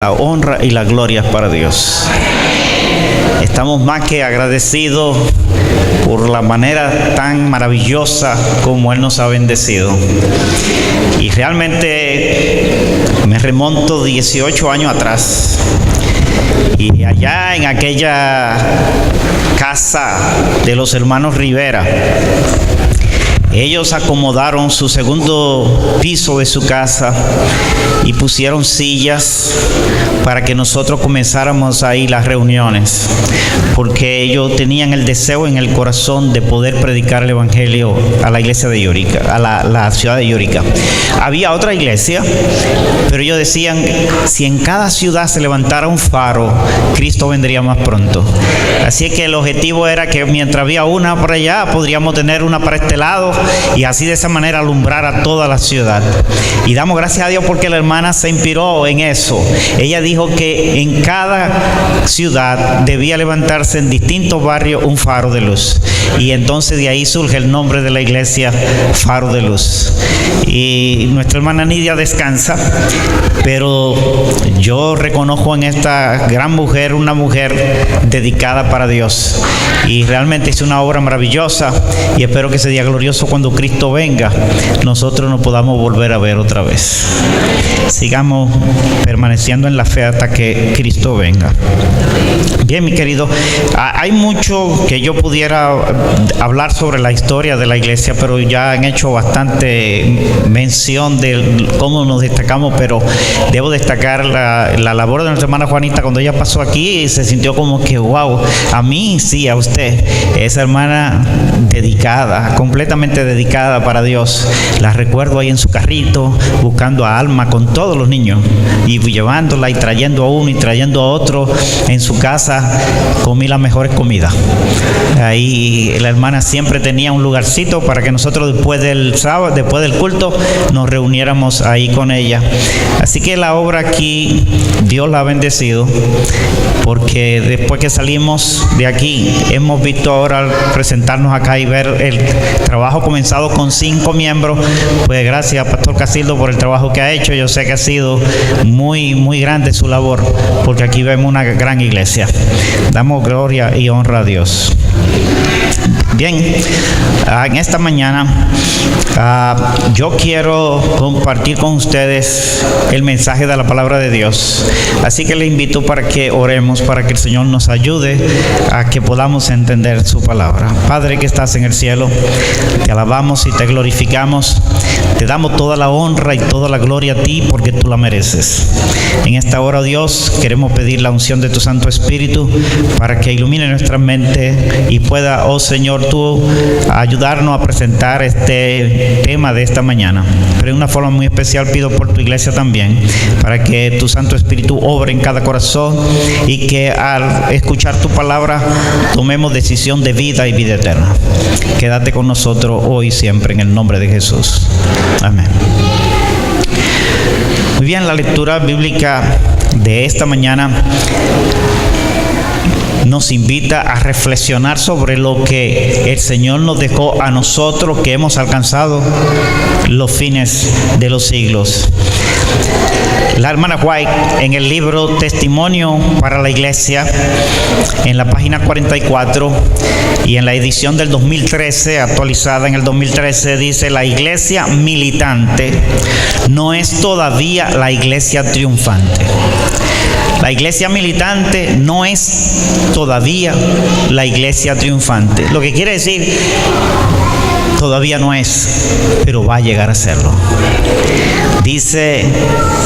La honra y la gloria es para Dios. Estamos más que agradecidos por la manera tan maravillosa como Él nos ha bendecido. Y realmente me remonto 18 años atrás. Y allá en aquella casa de los hermanos Rivera, ellos acomodaron su segundo piso de su casa y pusieron sillas para que nosotros comenzáramos ahí las reuniones, porque ellos tenían el deseo en el corazón de poder predicar el evangelio a la iglesia de Yurica, a la ciudad de Yurica. Había otra iglesia, pero ellos decían, si en cada ciudad se levantara un faro, Cristo vendría más pronto. Así que el objetivo era que mientras había una por allá, podríamos tener una para este lado, y así de esa manera alumbrar a toda la ciudad. Y damos gracias a Dios porque la hermana se inspiró en eso. Ella dijo que en cada ciudad debía levantarse en distintos barrios un faro de luz. Y entonces de ahí surge el nombre de la iglesia, Faro de Luz. Y nuestra hermana Nidia descansa, pero yo reconozco en esta gran mujer una mujer dedicada para Dios. Y realmente es una obra maravillosa, y espero que ese día glorioso, cuando Cristo venga, nosotros nos podamos volver a ver otra vez. Sigamos permaneciendo en la fe hasta que Cristo venga. Bien, mi querido, hay mucho que yo pudiera hablar sobre la historia de la iglesia, pero ya han hecho bastante mención de cómo nos destacamos, pero debo destacar la labor de nuestra hermana Juanita. Cuando ella pasó aquí, se sintió como que wow, a mí sí, a usted, esa hermana dedicada, completamente dedicada para Dios. La recuerdo ahí en su carrito, buscando a Alma con todos los niños, y llevándola y trayendo a uno y trayendo a otro. En su casa comí las mejores comidas. Ahí la hermana siempre tenía un lugarcito para que nosotros después del sábado, después del culto, nos reuniéramos ahí con ella. Así que la obra aquí, Dios la ha bendecido, porque después que salimos de aquí, hemos visto ahora al presentarnos acá y ver el trabajo comenzado con 5 miembros. Pues gracias, Pastor Casildo, por el trabajo que ha hecho. Yo sé que ha sido muy, muy grande su labor, porque aquí vemos una gran iglesia. Damos gloria y honra a Dios. Bien, en esta mañana yo quiero compartir con ustedes el mensaje de la palabra de Dios. Así que le invito para que oremos, para que el Señor nos ayude a que podamos entender su palabra. Padre que estás en el cielo, te alabamos y te glorificamos. Te damos toda la honra y toda la gloria a ti, porque tú la mereces. En esta hora, Dios, queremos pedir la unción de tu Santo Espíritu para que ilumine nuestra mente y pueda, oh Señor, tú ayudarnos a presentar este tema de esta mañana. Pero de una forma muy especial pido por tu iglesia también, para que tu Santo Espíritu obre en cada corazón y que al escuchar tu palabra tomemos decisión de vida y vida eterna. Quédate con nosotros hoy y siempre, en el nombre de Jesús. Amén. Muy bien, la lectura bíblica de esta mañana nos invita a reflexionar sobre lo que el Señor nos dejó a nosotros, que hemos alcanzado los fines de los siglos. La hermana White, en el libro Testimonio para la Iglesia, en la página 44 y en la edición del 2013, actualizada en el 2013, dice: la iglesia militante no es todavía la iglesia triunfante. La iglesia militante no es todavía la iglesia triunfante. Lo que quiere decir, todavía no es, pero va a llegar a serlo. Dice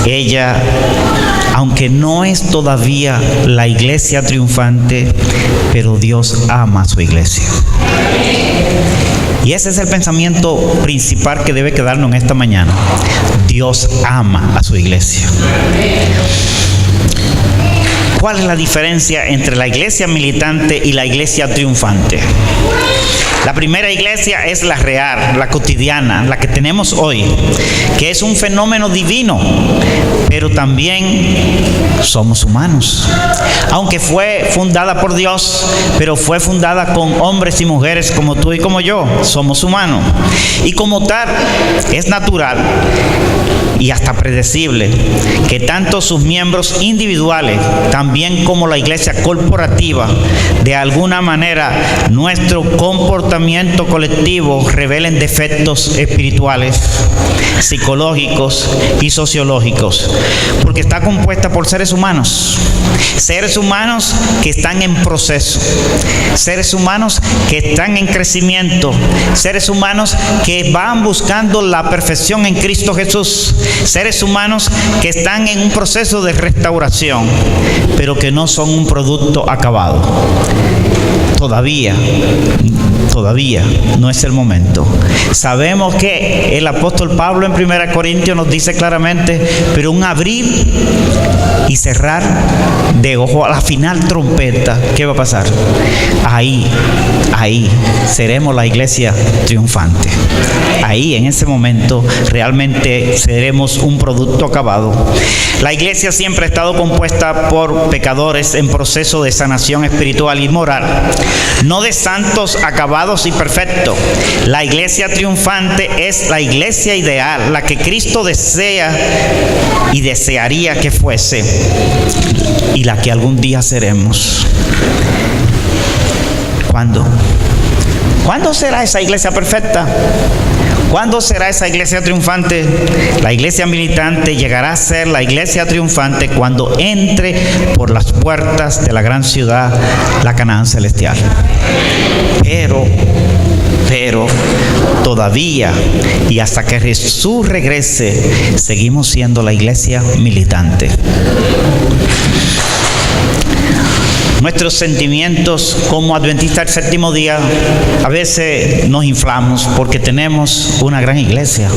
ella, aunque no es todavía la iglesia triunfante, pero Dios ama a su iglesia. Y ese es el pensamiento principal que debe quedarnos en esta mañana. Dios ama a su iglesia. ¿Cuál es la diferencia entre la iglesia militante y la iglesia triunfante? La primera iglesia es la real, la cotidiana, la que tenemos hoy, que es un fenómeno divino, pero también somos humanos. Aunque fue fundada por Dios, pero fue fundada con hombres y mujeres como tú y como yo, somos humanos. Y como tal, es natural y hasta predecible que tanto sus miembros individuales, también como la iglesia corporativa, de alguna manera nuestro comportamiento colectivo revelen defectos espirituales, psicológicos y sociológicos, porque está compuesta por seres humanos que están en proceso, seres humanos que están en crecimiento, seres humanos que van buscando la perfección en Cristo Jesús, seres humanos que están en un proceso de restauración, pero que no son un producto acabado. Todavía no es el momento. Sabemos que el apóstol Pablo en 1 Corintios nos dice claramente, pero un abrir y cerrar de ojo a la final trompeta, ¿qué va a pasar? Ahí seremos la iglesia triunfante. Ahí, en ese momento, realmente seremos un producto acabado. La iglesia siempre ha estado compuesta por pecadores en proceso de sanación espiritual y moral, no de santos acabados y perfectos. La iglesia triunfante es la iglesia ideal, la que Cristo desea y desearía que fuese, y la que algún día seremos. ¿Cuándo? ¿Cuándo será esa iglesia perfecta? ¿Cuándo será esa iglesia triunfante? La iglesia militante llegará a ser la iglesia triunfante cuando entre por las puertas de la gran ciudad, la Canaán celestial. Pero todavía y hasta que Jesús regrese, seguimos siendo la iglesia militante. Nuestros sentimientos como adventistas del séptimo día, a veces nos inflamos porque tenemos una gran iglesia.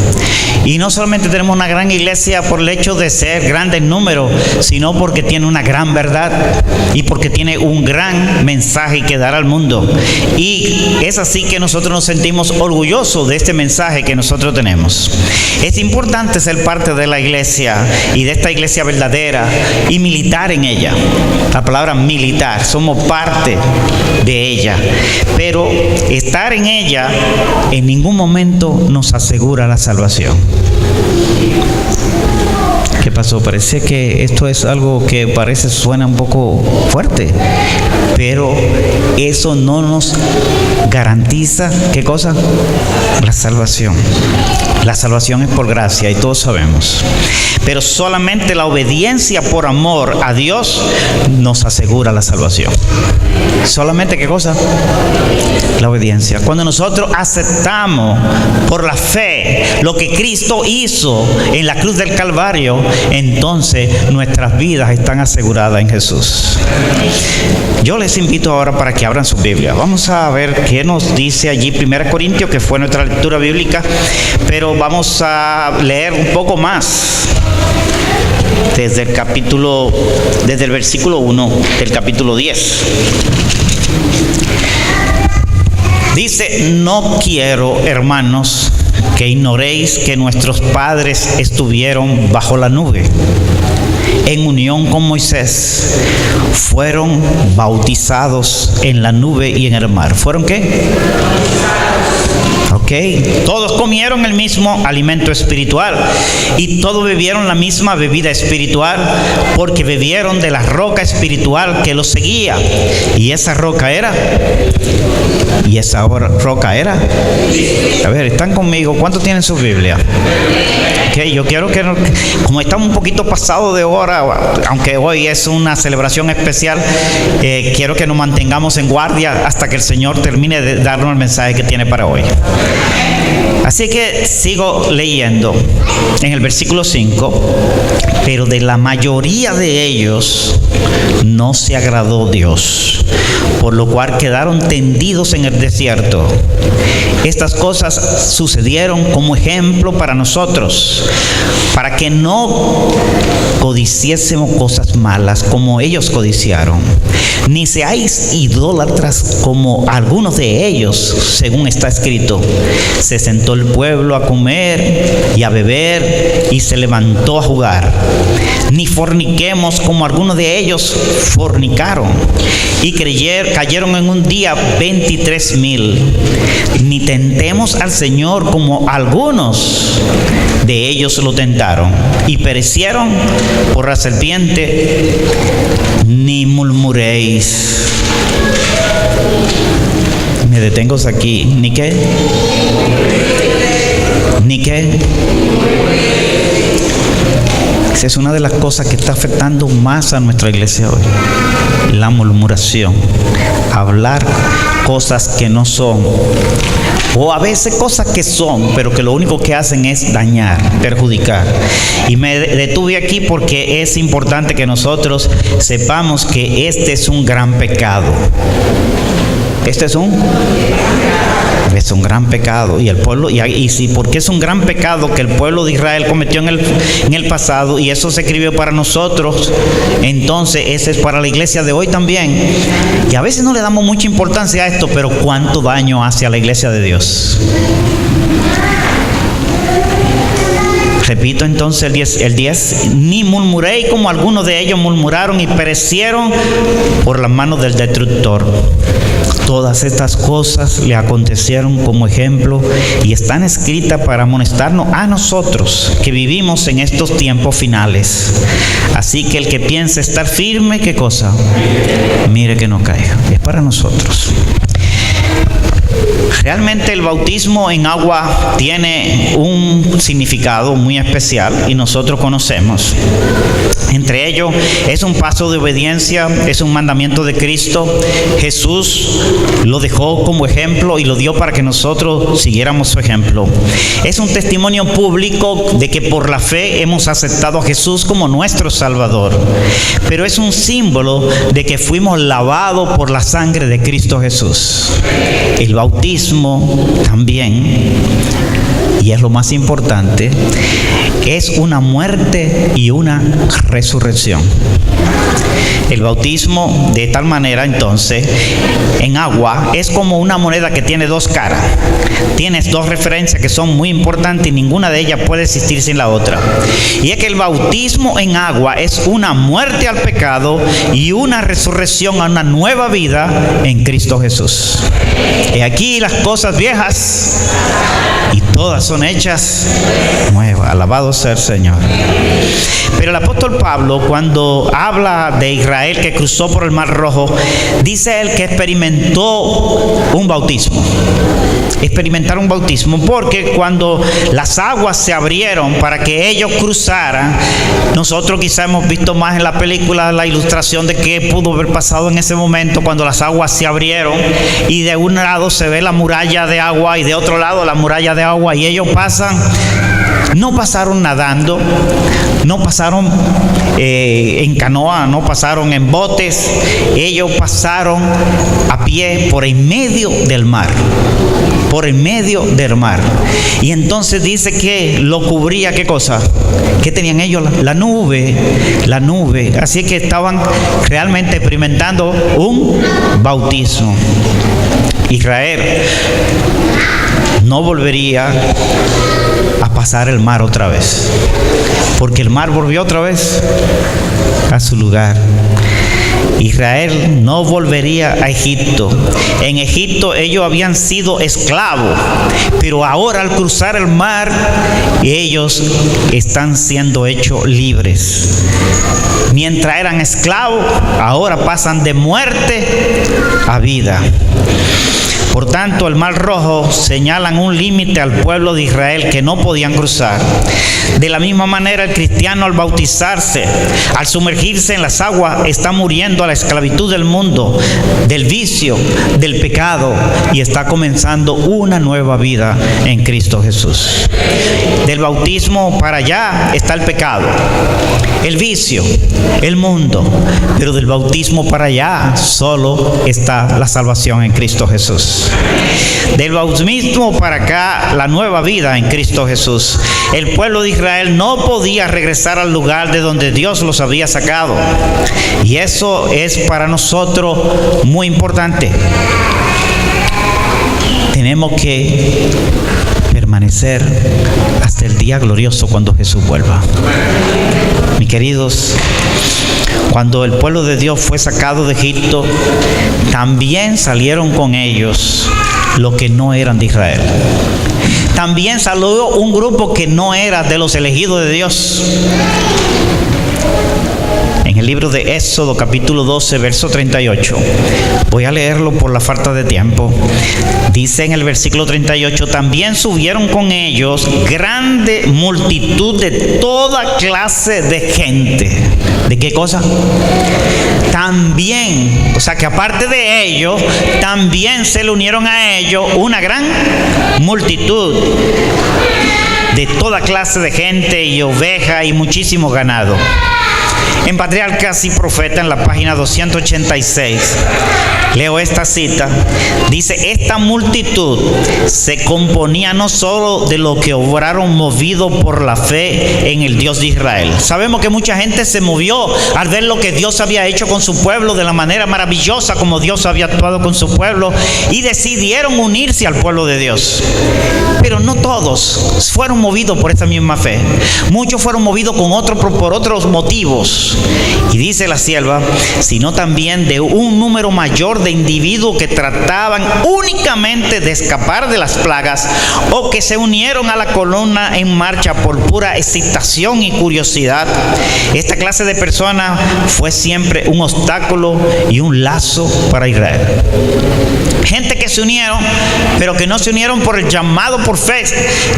Y no solamente tenemos una gran iglesia por el hecho de ser grande en número, sino porque tiene una gran verdad y porque tiene un gran mensaje que dar al mundo. Y es así que nosotros nos sentimos orgullosos de este mensaje que nosotros tenemos. Es importante ser parte de la iglesia y de esta iglesia verdadera y militar en ella. La palabra militar, somos parte de ella, pero estar en ella en ningún momento nos asegura la salvación. ¿Qué pasó? Parece que esto es algo que suena un poco fuerte, pero eso no nos garantiza, ¿qué cosa? La salvación. La salvación es por gracia y todos sabemos. Pero solamente la obediencia por amor a Dios nos asegura la salvación. Solamente, ¿qué cosa? La obediencia. Cuando nosotros aceptamos por la fe lo que Cristo hizo en la cruz del Calvario, entonces nuestras vidas están aseguradas en Jesús. Yo les invito ahora para que abran su Biblia. Vamos a ver qué nos dice allí 1 Corintios, que fue nuestra lectura bíblica, pero vamos a leer un poco más desde el versículo 1 del capítulo 10. Dice: no quiero, hermanos, que ignoréis que nuestros padres estuvieron bajo la nube, en unión con Moisés, fueron bautizados en la nube y en el mar. ¿Fueron qué? Todos comieron el mismo alimento espiritual y todos bebieron la misma bebida espiritual, porque bebieron de la roca espiritual que los seguía. Y esa roca era. A ver, ¿están conmigo? ¿Cuántos tienen su Biblia? Yo quiero que, como estamos un poquito pasados de hora, aunque hoy es una celebración especial, quiero que nos mantengamos en guardia hasta que el Señor termine de darnos el mensaje que tiene para hoy. Así que sigo leyendo en el versículo 5. pero de la mayoría de ellos no se agradó Dios, por lo cual quedaron tendidos en el desierto. Estas cosas sucedieron como ejemplo para nosotros, para que no codiciésemos cosas malas como ellos codiciaron, ni seáis idólatras como algunos de ellos, según está escrito: se sentó el pueblo a comer y a beber y se levantó a jugar. Ni forniquemos como algunos de ellos fornicaron y cayeron en un día 23,000. Ni tentemos al Señor como algunos de ellos lo tentaron y perecieron por la serpiente. Ni murmuréis. Me detengo aquí. ¿Ni qué? ¿Ni qué? Esa es una de las cosas que está afectando más a nuestra iglesia hoy. La murmuración. Hablar cosas que no son. O a veces cosas que son, pero que lo único que hacen es dañar, perjudicar. Y me detuve aquí porque es importante que nosotros sepamos que este es un gran pecado. Este es un gran pecado. Y el pueblo, porque es un gran pecado que el pueblo de Israel cometió en el pasado, y eso se escribió para nosotros, entonces ese es para la iglesia de hoy también. Y a veces no le damos mucha importancia a esto, pero cuánto daño hace a la iglesia de Dios. Repito entonces el 10. Ni murmuréis como algunos de ellos murmuraron y perecieron por las manos del destructor. Todas estas cosas le acontecieron como ejemplo y están escritas para amonestarnos a nosotros que vivimos en estos tiempos finales. Así que el que piense estar firme, ¿qué cosa? Mire que no caiga. Es para nosotros. Realmente el bautismo en agua tiene un significado muy especial y nosotros conocemos. Entre ellos es un paso de obediencia, es un mandamiento de Cristo. Jesús lo dejó como ejemplo y lo dio para que nosotros siguiéramos su ejemplo. Es un testimonio público de que por la fe hemos aceptado a Jesús como nuestro Salvador. Pero es un símbolo de que fuimos lavados por la sangre de Cristo Jesús. El bautismo también, y es lo más importante, es una muerte y una resurrección. El bautismo, de tal manera entonces, en agua, es como una moneda que tiene dos caras. Tienes dos referencias que son muy importantes y ninguna de ellas puede existir sin la otra. Y es que el bautismo en agua es una muerte al pecado y una resurrección a una nueva vida en Cristo Jesús. Y aquí las cosas viejas y todas son hechas nuevas. Alabado sea el Señor. Pero el apóstol Pablo, cuando habla de Israel que cruzó por el Mar Rojo, dice él que experimentó un bautismo. Experimentar un bautismo, porque cuando las aguas se abrieron para que ellos cruzaran, nosotros quizá hemos visto más en la película la ilustración de qué pudo haber pasado en ese momento cuando las aguas se abrieron y de un lado se ve la muralla de agua y de otro lado la muralla de agua, y ellos pasan. No pasaron nadando, no pasaron en canoa, no pasaron en botes, ellos pasaron a pie por en medio del mar. Por en medio del mar. Y entonces dice que lo cubría, ¿qué cosa? ¿Qué tenían ellos? La nube. Así que estaban realmente experimentando un bautismo. Israel no volvería a pasar el mar otra vez, porque el mar volvió otra vez a su lugar. Israel no volvería a Egipto. En Egipto ellos habían sido esclavos, pero ahora al cruzar el mar ellos están siendo hechos libres. Mientras eran esclavos, ahora pasan de muerte a vida. Por tanto, el Mar Rojo señalan un límite al pueblo de Israel que no podían cruzar. De la misma manera, el cristiano al bautizarse, al sumergirse en las aguas, está muriendo a la esclavitud del mundo, del vicio, del pecado, y está comenzando una nueva vida en Cristo Jesús. Del bautismo para allá está el pecado, el vicio, el mundo, pero del bautismo para allá solo está la salvación en Cristo Jesús. Del bautismo para acá, la nueva vida en Cristo Jesús. El pueblo de Israel no podía regresar al lugar de donde Dios los había sacado. Y eso es para nosotros muy importante. Tenemos que permanecer hasta el día glorioso cuando Jesús vuelva. Mis queridos, cuando el pueblo de Dios fue sacado de Egipto, también salieron con ellos los que no eran de Israel. También salió un grupo que no era de los elegidos de Dios. En el libro de Éxodo, capítulo 12, verso 38. Voy a leerlo por la falta de tiempo. Dice en el versículo 38, también subieron con ellos grande multitud de toda clase de gente. ¿De qué cosa? También, o sea que aparte de ellos, también se le unieron a ellos una gran multitud de toda clase de gente y oveja y muchísimo ganado. En Patriarcas y Profetas, en la página 286, leo esta cita. Dice, esta multitud se componía no solo de los que obraron movidos por la fe en el Dios de Israel. Sabemos que mucha gente se movió al ver lo que Dios había hecho con su pueblo, de la manera maravillosa como Dios había actuado con su pueblo, y decidieron unirse al pueblo de Dios. Pero no todos fueron movidos por esa misma fe. Muchos fueron movidos por otros motivos. Y dice la sierva, sino también de un número mayor de individuos que trataban únicamente de escapar de las plagas, o que se unieron a la columna en marcha por pura excitación y curiosidad. Esta clase de personas fue siempre un obstáculo y un lazo para Israel. Gente que se unieron, pero que no se unieron por el llamado por fe,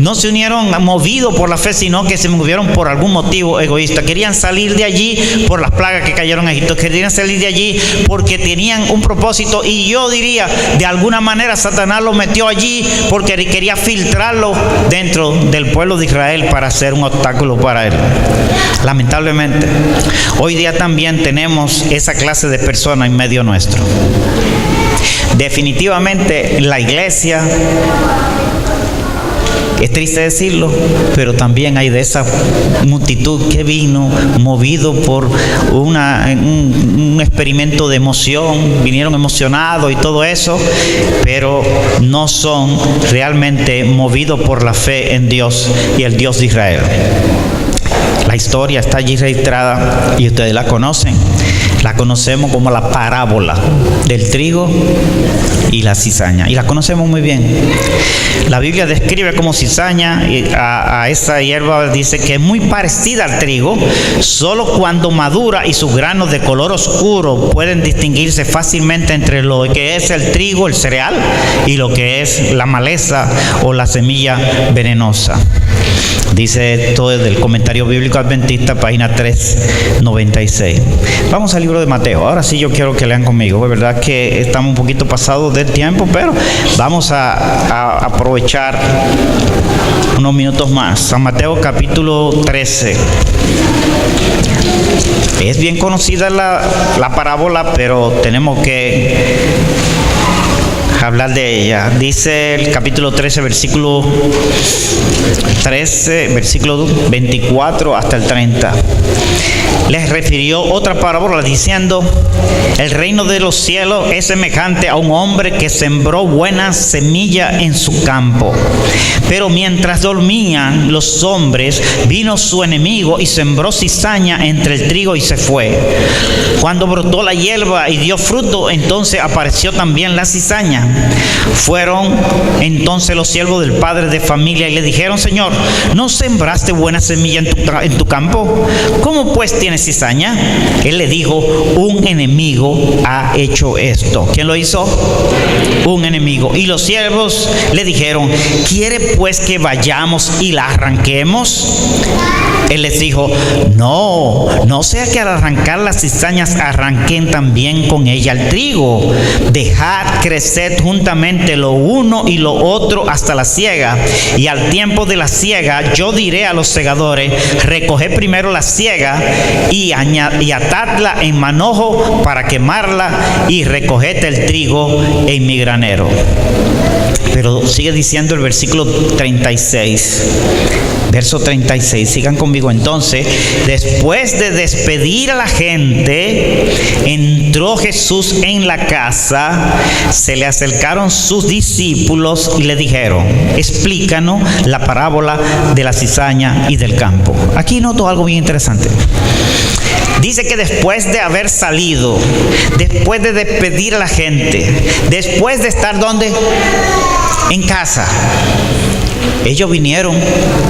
no se unieron movidos por la fe, sino que se movieron por algún motivo egoísta. Querían salir de allí por las plagas que cayeron en Egipto, querían salir de allí porque tenían un propósito, y yo diría, de alguna manera Satanás lo metió allí porque quería filtrarlo dentro del pueblo de Israel para ser un obstáculo para él. Lamentablemente, hoy día también tenemos esa clase de personas en medio nuestro. Definitivamente la iglesia, es triste decirlo, pero también hay de esa multitud que vino movido por un experimento de emoción, vinieron emocionados y todo eso, pero no son realmente movidos por la fe en Dios y el Dios de Israel. La historia está allí registrada y ustedes la conocen. La conocemos como la parábola del trigo y la cizaña, y la conocemos muy bien. La Biblia describe como cizaña a esa hierba, dice que es muy parecida al trigo, solo cuando madura y sus granos de color oscuro pueden distinguirse fácilmente entre lo que es el trigo, el cereal, y lo que es la maleza o la semilla venenosa. Dice esto del Comentario Bíblico Adventista, página 396. Vamos al libro de Mateo. Ahora sí yo quiero que lean conmigo. Es verdad que estamos un poquito pasados del tiempo, pero vamos a aprovechar unos minutos más. San Mateo capítulo 13. Es bien conocida la parábola, pero tenemos que hablar de ella. Dice el capítulo 13, versículo 24 hasta el 30. Les refirió otra parábola diciendo: el reino de los cielos es semejante a un hombre que sembró buena semilla en su campo. Pero mientras dormían los hombres, vino su enemigo y sembró cizaña entre el trigo y se fue. Cuando brotó la hierba y dio fruto, entonces apareció también la cizaña. Fueron entonces los siervos del padre de familia y le dijeron: Señor, ¿no sembraste buena semilla en tu campo? ¿Cómo pues tienes cizaña? Él le dijo: un enemigo ha hecho esto. ¿Quién lo hizo? Un enemigo. Y los siervos le dijeron: ¿quiere pues que vayamos y la arranquemos? Él les dijo: no sea que al arrancar las cizañas arranquen también con ella el trigo. Dejad crecer juntamente lo uno y lo otro hasta la siega. Y al tiempo de la siega yo diré a los segadores: recoged primero la siega y atadla en manojo para quemarla, y recoged el trigo en mi granero. Pero sigue diciendo el versículo 36. Verso 36, sigan conmigo. Entonces, después de despedir a la gente, entró Jesús en la casa. Se le acercaron sus discípulos y le dijeron: explícanos la parábola de la cizaña y del campo. Aquí noto algo bien interesante. Dice que después de haber salido, después de despedir a la gente, después de estar ¿dónde? En casa, ellos vinieron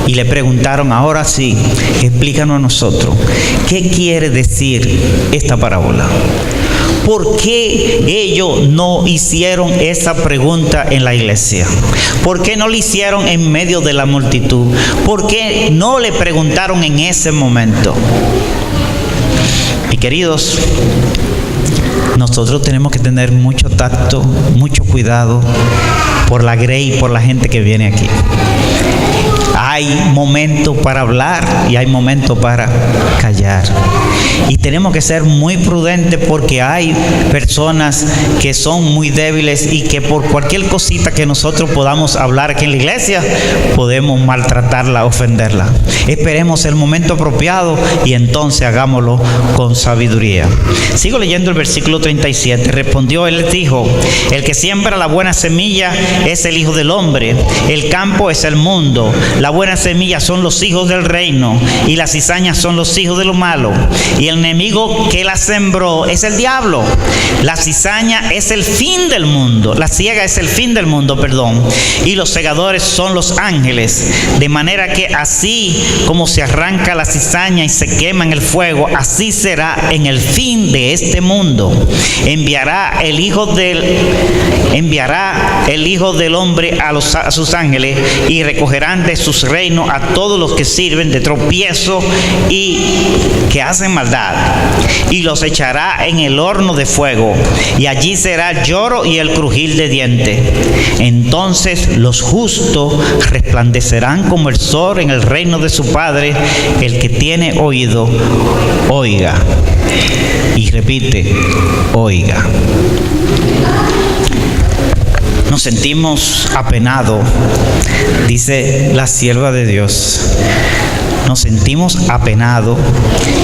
y le preguntaron: ahora sí, explícanos a nosotros, ¿qué quiere decir esta parábola? ¿Por qué ellos no hicieron esa pregunta en la iglesia? ¿Por qué no lo hicieron en medio de la multitud? ¿Por qué no le preguntaron en ese momento? Y queridos, nosotros tenemos que tener mucho tacto, mucho cuidado por la grey y por la gente que viene aquí. Hay momentos para hablar y hay momentos para callar. Y tenemos que ser muy prudentes porque hay personas que son muy débiles y que por cualquier cosita que nosotros podamos hablar aquí en la iglesia, podemos maltratarla, ofenderla. Esperemos el momento apropiado y entonces hagámoslo con sabiduría. Sigo leyendo el versículo 37. Respondió él, les dijo: el que siembra la buena semilla es el Hijo del Hombre. El campo es el mundo. La buena semilla son los hijos del reino y las cizañas son los hijos de lo malo. Y el enemigo que la sembró es el diablo. La cizaña es el fin del mundo. La siega es el fin del mundo, y los segadores son los ángeles. De manera que así como se arranca la cizaña y se quema en el fuego, así será en el fin de este mundo. Enviará el Hijo del Hombre a sus ángeles, y recogerán de sus reinos a todos los que sirven de tropiezo y que hacen maldad, y los echará en el horno de fuego, y allí será el lloro y el crujir de dientes. Entonces los justos resplandecerán como el sol en el reino de su Padre. El que tiene oído, oiga. Y repite: oiga. Nos sentimos apenados, dice la sierva de Dios. Nos sentimos apenados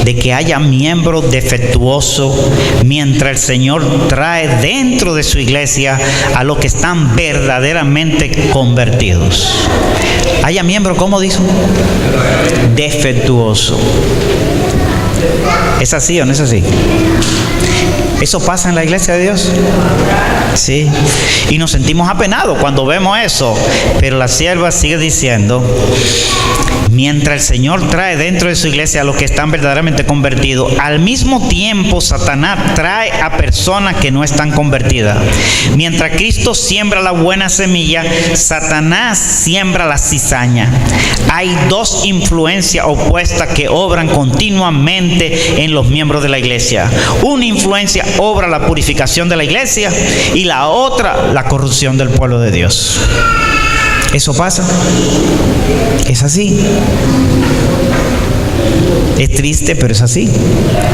de que haya miembros defectuosos mientras el Señor trae dentro de su iglesia a los que están verdaderamente convertidos. Haya miembros, ¿cómo dice? Defectuoso. ¿Es así o no es así? ¿Eso pasa en la iglesia de Dios? Sí. Y nos sentimos apenados cuando vemos eso. Pero la sierva sigue diciendo: mientras el Señor trae dentro de su iglesia a los que están verdaderamente convertidos, al mismo tiempo Satanás trae a personas que no están convertidas. Mientras Cristo siembra la buena semilla, Satanás siembra la cizaña. Hay dos influencias opuestas que obran continuamente en los miembros de la iglesia. Una influencia obra la purificación de la iglesia y la otra la corrupción del pueblo de Dios. ¿Eso pasa? Es así. Es triste, pero es así.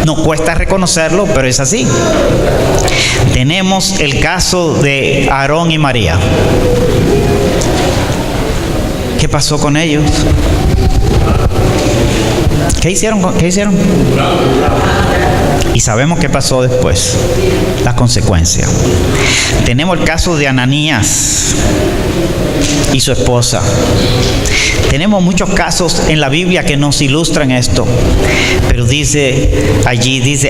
Nos cuesta reconocerlo, pero es así. Tenemos el caso de Aarón y María. ¿Qué pasó con ellos? ¿Qué hicieron? Y sabemos qué pasó después, la consecuencia. Tenemos el caso de Ananías y su esposa. Tenemos muchos casos en la Biblia que nos ilustran esto. Pero dice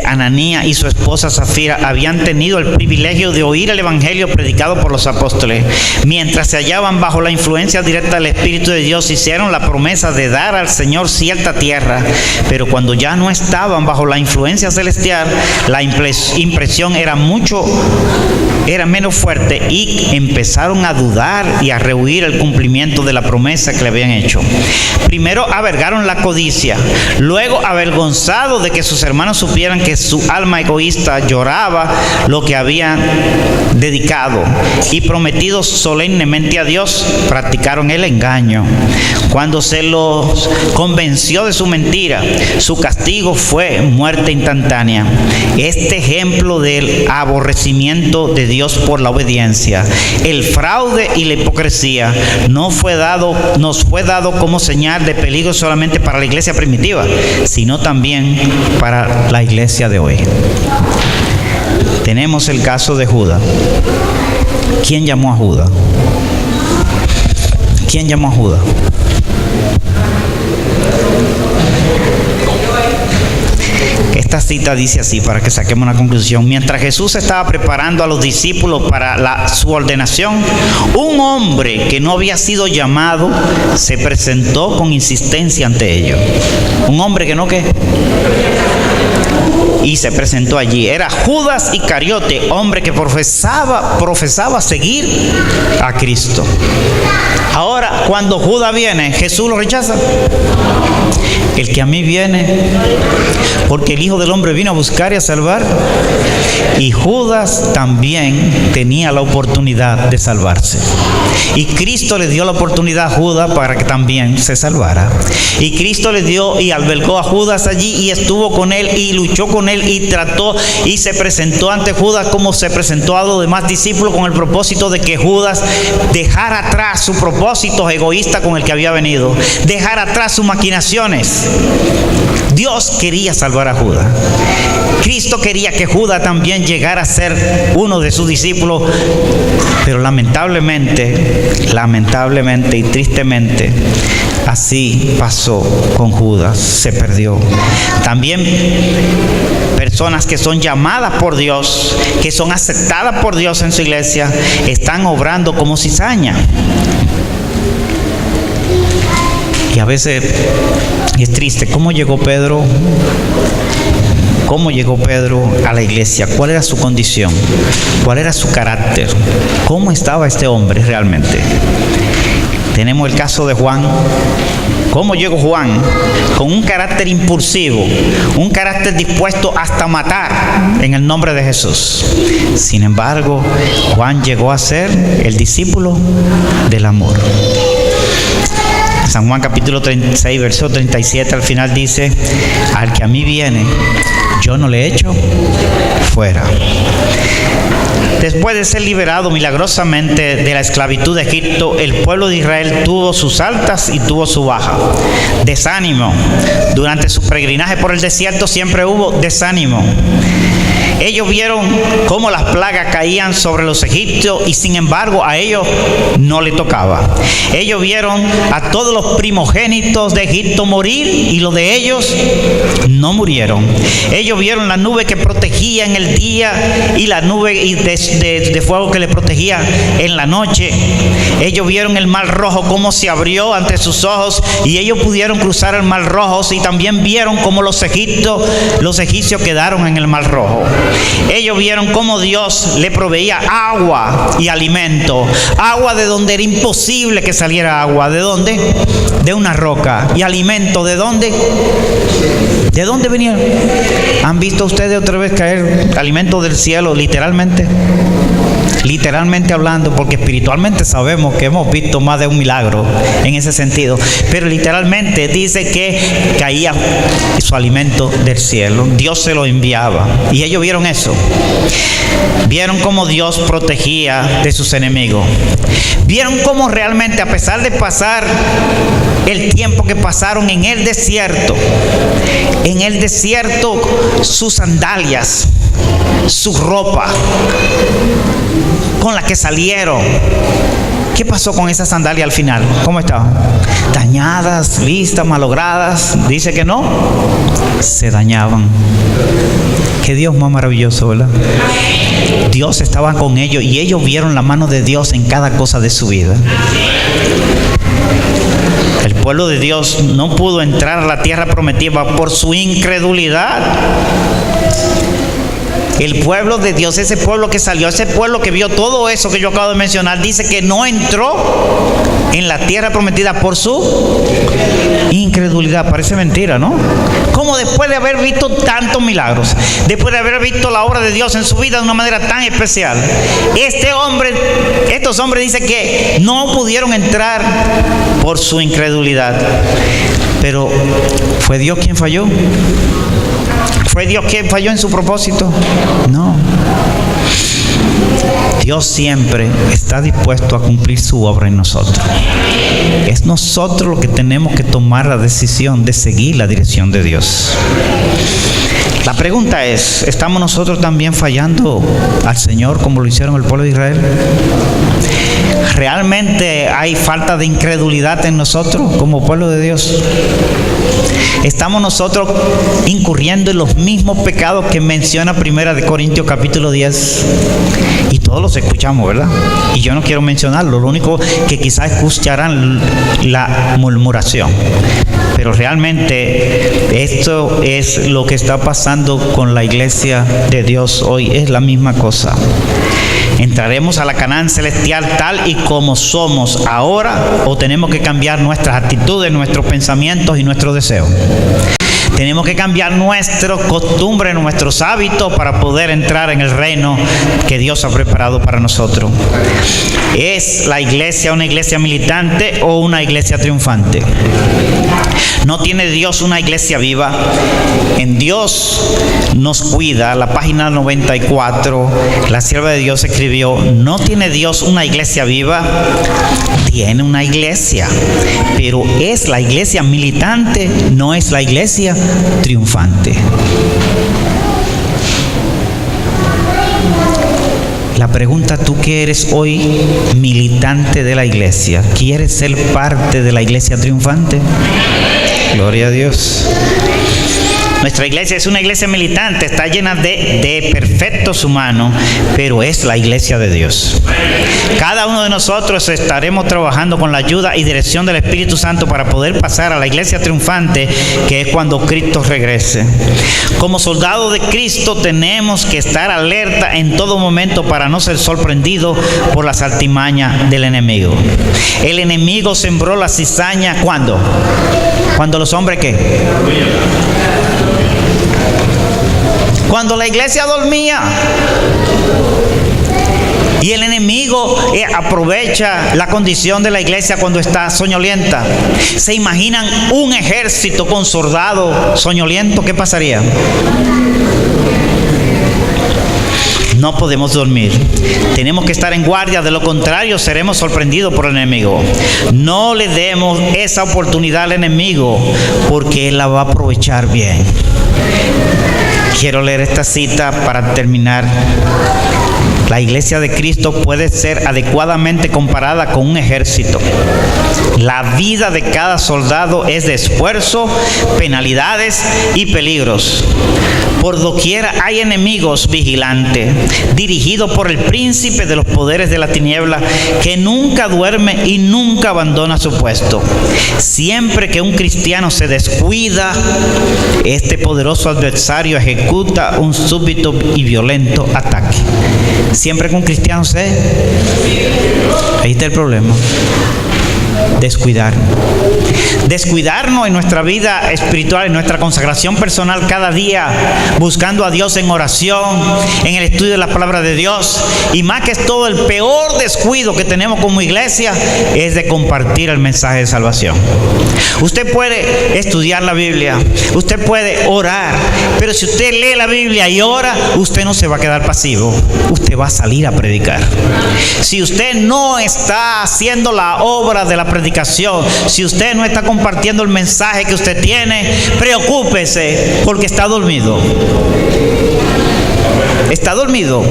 Ananías y su esposa Zafira habían tenido el privilegio de oír el evangelio predicado por los apóstoles. Mientras se hallaban bajo la influencia directa del Espíritu de Dios, hicieron la promesa de dar al Señor cierta tierra. Pero cuando ya no estaban bajo la influencia celestial, la impresión era menos fuerte y empezaron a dudar y a rehuir el cumplimiento de la promesa que le habían hecho. Primero avergaron la codicia, luego avergonzados de que sus hermanos supieran que su alma egoísta lloraba lo que habían dedicado y prometido solemnemente a Dios, practicaron el engaño. Cuando se los convenció de su mentira, su castigo fue muerte instantánea. Este ejemplo del aborrecimiento de Dios por la obediencia, el fraude y la hipocresía nos fue dado como señal de peligro solamente para la iglesia primitiva, sino también para la iglesia de hoy. Tenemos el caso de Judas. ¿Quién llamó a Judas? ¿Quién llamó a Judas? Esta cita dice así, para que saquemos una conclusión. Mientras Jesús estaba preparando a los discípulos para su ordenación, un hombre que no había sido llamado se presentó con insistencia ante ellos. Un hombre que no, ¿qué? Y se presentó allí. Era Judas Iscariote, hombre que profesaba seguir a Cristo. Ahora, cuando Judas viene, ¿Jesús lo rechaza? El que a mí viene, porque el Hijo del Hombre vino a buscar y a salvar. Y Judas también tenía la oportunidad de salvarse. Y Cristo le dio la oportunidad a Judas para que también se salvara. Y Cristo le dio y albergó a Judas allí y estuvo con él y luchó con él y trató y se presentó ante Judas como se presentó a los demás discípulos, con el propósito de que Judas dejara atrás su propósito egoísta con el que había venido, dejara atrás sus maquinaciones. Dios quería salvar a Judas. Cristo quería que Judas también llegara a ser uno de sus discípulos, pero lamentablemente y tristemente así pasó con Judas, se perdió. También personas que son llamadas por Dios, que son aceptadas por Dios en su iglesia, están obrando como cizaña. Y a veces es triste. ¿Cómo llegó Pedro? ¿Cómo llegó Pedro a la iglesia? ¿Cuál era su condición? ¿Cuál era su carácter? ¿Cómo estaba este hombre realmente? Tenemos el caso de Juan. ¿Cómo llegó Juan? Con un carácter impulsivo, un carácter dispuesto hasta matar en el nombre de Jesús. Sin embargo, Juan llegó a ser el discípulo del amor. San Juan capítulo 36, verso 37 al final dice: al que a mí viene, yo no le echo fuera. Después de ser liberado milagrosamente de la esclavitud de Egipto, el pueblo de Israel tuvo sus altas y tuvo su baja. Desánimo. Durante su peregrinaje por el desierto siempre hubo desánimo. Ellos vieron cómo las plagas caían sobre los egipcios y sin embargo a ellos no les tocaba. Ellos vieron a todos los primogénitos de Egipto morir y los de ellos no murieron. Ellos vieron la nube que protegía en el día y la nube de fuego que les protegía en la noche. Ellos vieron el mar rojo cómo se abrió ante sus ojos y ellos pudieron cruzar el mar rojo, y también vieron cómo los egipcios quedaron en el mar rojo. Ellos vieron cómo Dios le proveía agua y alimento. Agua de donde era imposible que saliera agua. ¿De dónde? De una roca. ¿Y alimento de dónde? ¿De dónde venía? ¿Han visto ustedes otra vez caer alimento del cielo, literalmente? literalmente hablando, porque espiritualmente sabemos que hemos visto más de un milagro en ese sentido, pero literalmente dice que caía su alimento del cielo, Dios se lo enviaba, y ellos vieron eso, vieron cómo Dios protegía de sus enemigos, vieron cómo realmente, a pesar de pasar el tiempo que pasaron en el desierto, sus sandalias, su ropa con la que salieron, ¿qué pasó con esa sandalia al final? ¿Cómo estaban? Dañadas, listas, malogradas. Dice que no, se dañaban. Qué Dios más maravilloso, ¿verdad? Dios estaba con ellos y ellos vieron la mano de Dios en cada cosa de su vida. El pueblo de Dios no pudo entrar a la tierra prometida por su incredulidad. El pueblo de Dios, ese pueblo que salió, ese pueblo que vio todo eso que yo acabo de mencionar, dice que no entró en la tierra prometida por su incredulidad. Parece mentira, ¿no? Como después de haber visto tantos milagros, después de haber visto la obra de Dios en su vida de una manera tan especial, estos hombres dicen que no pudieron entrar por su incredulidad. Pero ¿fue Dios quien falló? ¿Fue Dios quien falló en su propósito? No. Dios siempre está dispuesto a cumplir su obra en nosotros. Es nosotros los que tenemos que tomar la decisión de seguir la dirección de Dios. La pregunta es, ¿estamos nosotros también fallando al Señor como lo hicieron el pueblo de Israel? ¿Realmente hay falta de incredulidad en nosotros como pueblo de Dios? ¿Estamos nosotros incurriendo en los mismos pecados que menciona 1 Corintios capítulo 10? Y todos los escuchamos, ¿verdad? Y yo no quiero mencionarlo, lo único que quizás escucharán la murmuración. Pero realmente esto es lo que está pasando con la iglesia de Dios hoy, es la misma cosa. ¿Entraremos a la Canaán celestial tal y como somos ahora, o tenemos que cambiar nuestras actitudes, nuestros pensamientos y nuestros deseos? Tenemos que cambiar nuestras costumbres, nuestros hábitos para poder entrar en el reino que Dios ha preparado para nosotros. ¿Es la iglesia una iglesia militante o una iglesia triunfante? ¿No tiene Dios una iglesia viva? En Dios nos cuida. La página 94, la sierva de Dios escribió: ¿no tiene Dios una iglesia viva? Tiene una iglesia, pero es la iglesia militante, no es la iglesia triunfante. La pregunta, tú que eres hoy militante de la iglesia, ¿quieres ser parte de la iglesia triunfante? Gloria a Dios. Nuestra iglesia es una iglesia militante, está llena de perfectos humanos, pero es la iglesia de Dios. Cada uno de nosotros estaremos trabajando con la ayuda y dirección del Espíritu Santo para poder pasar a la iglesia triunfante, que es cuando Cristo regrese. Como soldados de Cristo tenemos que estar alerta en todo momento para no ser sorprendidos por las artimañas del enemigo. El enemigo sembró la cizaña, ¿cuándo? Cuando los hombres, ¿qué? Cuando la iglesia dormía. Y el enemigo aprovecha la condición de la iglesia cuando está soñolienta. ¿Se imaginan un ejército con soldados soñolientos? ¿Qué pasaría? No podemos dormir. Tenemos que estar en guardia, de lo contrario seremos sorprendidos por el enemigo. No le demos esa oportunidad al enemigo, porque él la va a aprovechar bien. Quiero leer esta cita para terminar. La iglesia de Cristo puede ser adecuadamente comparada con un ejército. La vida de cada soldado es de esfuerzo, penalidades y peligros. Por doquiera hay enemigos vigilantes, dirigidos por el príncipe de los poderes de la tiniebla, que nunca duerme y nunca abandona su puesto. Siempre que un cristiano se descuida, este poderoso adversario ejecuta un súbito y violento ataque. Siempre que un cristiano ahí está el problema. Descuidar. descuidarnos en nuestra vida espiritual, en nuestra consagración personal cada día, buscando a Dios en oración, en el estudio de la palabra de Dios. Y más que todo, el peor descuido que tenemos como iglesia es de compartir el mensaje de salvación. Usted puede estudiar la Biblia, usted puede orar, pero si usted lee la Biblia y ora, usted no se va a quedar pasivo, usted va a salir a predicar. Si usted no está haciendo la obra de la predicación, si usted no está compartiendo el mensaje que usted tiene, preocúpese, porque está dormido. Está dormido.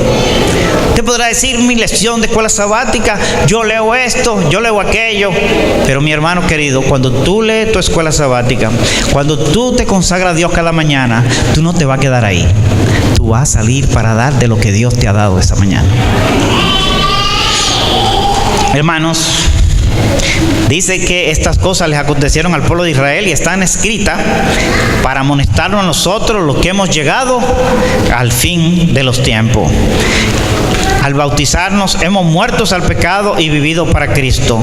Usted podrá decir: mi lección de escuela sabática, yo leo esto, yo leo aquello. Pero mi hermano querido, cuando tú lees tu escuela sabática, cuando tú te consagras a Dios cada mañana, tú no te vas a quedar ahí. Tú vas a salir para dar de lo que Dios te ha dado esa mañana. Hermanos, dice que estas cosas les acontecieron al pueblo de Israel y están escritas para amonestarnos a nosotros, los que hemos llegado al fin de los tiempos. Al bautizarnos hemos muerto al pecado y vivido para Cristo.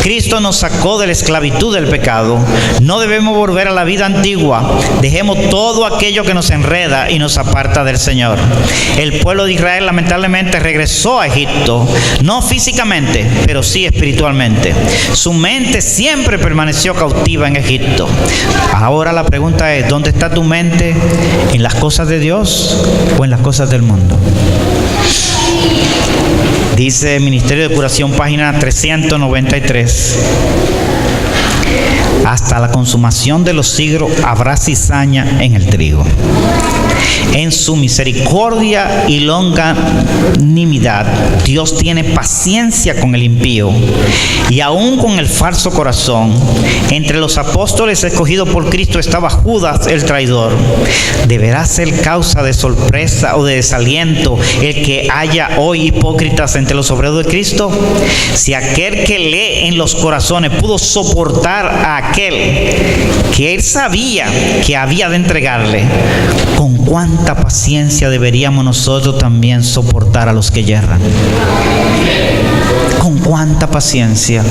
Cristo nos sacó de la esclavitud del pecado. No debemos volver a la vida antigua. Dejemos todo aquello que nos enreda y nos aparta del Señor. El pueblo de Israel lamentablemente regresó a Egipto, no físicamente, pero sí espiritualmente. Su mente siempre permaneció cautiva en Egipto. Ahora la pregunta es: ¿dónde está tu mente? ¿En las cosas de Dios o en las cosas del mundo? Dice Ministerio de Curación, página 393. Hasta la consumación de los siglos habrá cizaña en el trigo. En su misericordia y longanimidad, Dios tiene paciencia con el impío y aún con el falso corazón. Entre los apóstoles escogidos por Cristo estaba Judas el traidor. ¿Deberá ser causa de sorpresa o de desaliento el que haya hoy hipócritas entre los obreros de Cristo? Si aquel que lee en los corazones pudo soportar a aquel que él sabía que había de entregarle, ¿con cuánta paciencia deberíamos nosotros también soportar a los que yerran? ¿Con cuánta paciencia?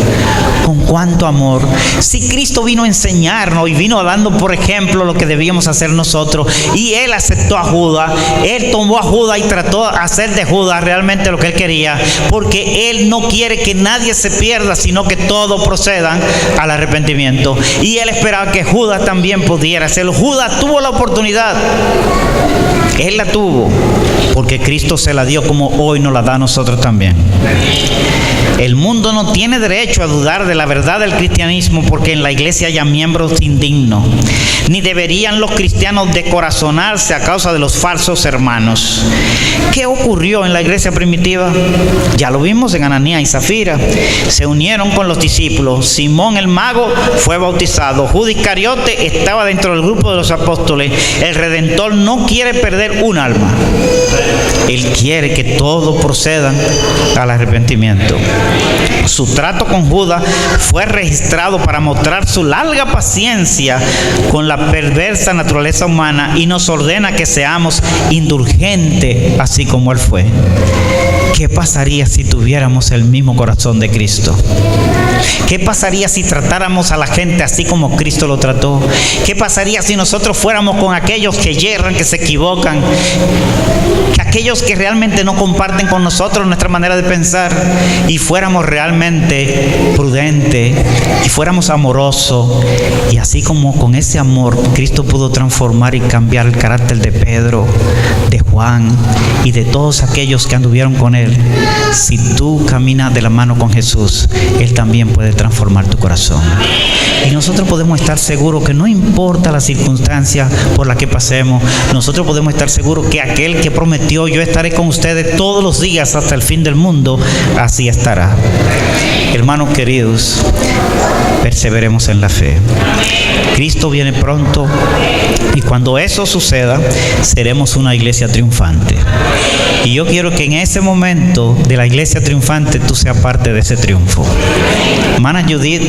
¿Con cuánto amor? Si Cristo vino a enseñarnos y vino dando por ejemplo lo que debíamos hacer nosotros, y Él aceptó a Judas, Él tomó a Judas y trató de hacer de Judas realmente lo que Él quería, porque Él no quiere que nadie se pierda, sino que todos procedan al arrepentimiento. Y Él esperaba que Judas también pudiera hacerlo. Judas tuvo la oportunidad. Él la tuvo, porque Cristo se la dio como hoy nos la da a nosotros también. El mundo no tiene derecho a dudar de la verdad del cristianismo, porque en la iglesia hay miembros indignos. Ni deberían los cristianos descorazonarse a causa de los falsos hermanos. ¿Qué ocurrió en la iglesia primitiva? Ya lo vimos en Ananías y Zafira. Se unieron con los discípulos. Simón el mago fue bautizado. Judas Iscariote estaba dentro del grupo de los apóstoles. El Redentor no quiere perder un alma. Él quiere que todos procedan al arrepentimiento. Su trato con Judas fue registrado para mostrar su larga paciencia con la perversa naturaleza humana, y nos ordena que seamos indulgentes así como Él fue. ¿Qué pasaría si tuviéramos el mismo corazón de Cristo? ¿Qué pasaría si tratáramos a la gente así como Cristo lo trató? ¿Qué pasaría si nosotros fuéramos con aquellos que yerran, que se equivocan, aquellos que realmente no comparten con nosotros nuestra manera de pensar, y fuéramos realmente prudentes y fuéramos amorosos? Y así como con ese amor Cristo pudo transformar y cambiar el carácter de Pedro, de Juan y de todos aquellos que anduvieron con Él. Si tú caminas de la mano con Jesús, Él también puede transformar tu corazón. Y nosotros podemos estar seguros que no importa la circunstancia por la que pasemos, nosotros podemos estar seguros que aquel que prometió: yo estaré con ustedes todos los días hasta el fin del mundo, así estará. Hermanos queridos, perseveremos en la fe. Cristo viene pronto, y cuando eso suceda, seremos una iglesia triunfante. Y yo quiero que en ese momento de la iglesia triunfante tú seas parte de ese triunfo. Hermana Judith,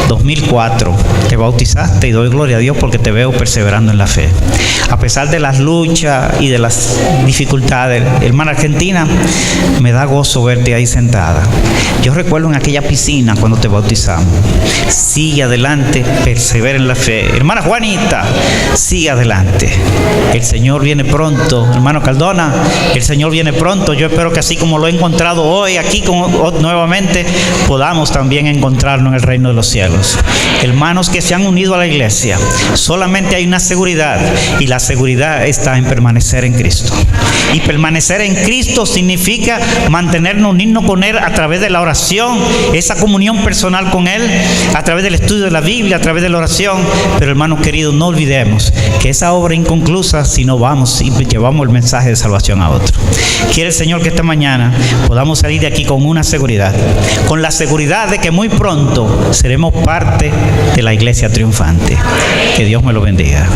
2004, te bautizaste y doy gloria a Dios porque te veo perseverando en la fe. A pesar de las luchas y de las dificultades, hermana Argentina, me da gozo verte ahí sentada. Yo recuerdo en aquella piscina cuando te bautizamos. Sigue adelante, persevera en la fe. Hermana Juanita, sigue adelante. El Señor viene pronto. Hermano Cardona, el Señor viene pronto. Yo espero que así como lo he encontrado hoy aquí nuevamente, podamos también encontrarnos en el reino de los cielos. Hermanos que se han unido a la iglesia, solamente hay una seguridad, y la seguridad está en permanecer en Cristo. Y permanecer en Cristo significa mantenernos unidos con Él a través de la oración, esa comunión personal con Él, a través del estudio de la Biblia, a través de la oración. Pero hermanos queridos, no olvidemos que esa obra es inconclusa si no vamos y llevamos el mensaje de salvación a otro. Quiere el Señor que esta mañana podamos salir de aquí con una seguridad, con la seguridad de que muy pronto seremos parte de la iglesia triunfante. Que Dios me lo bendiga.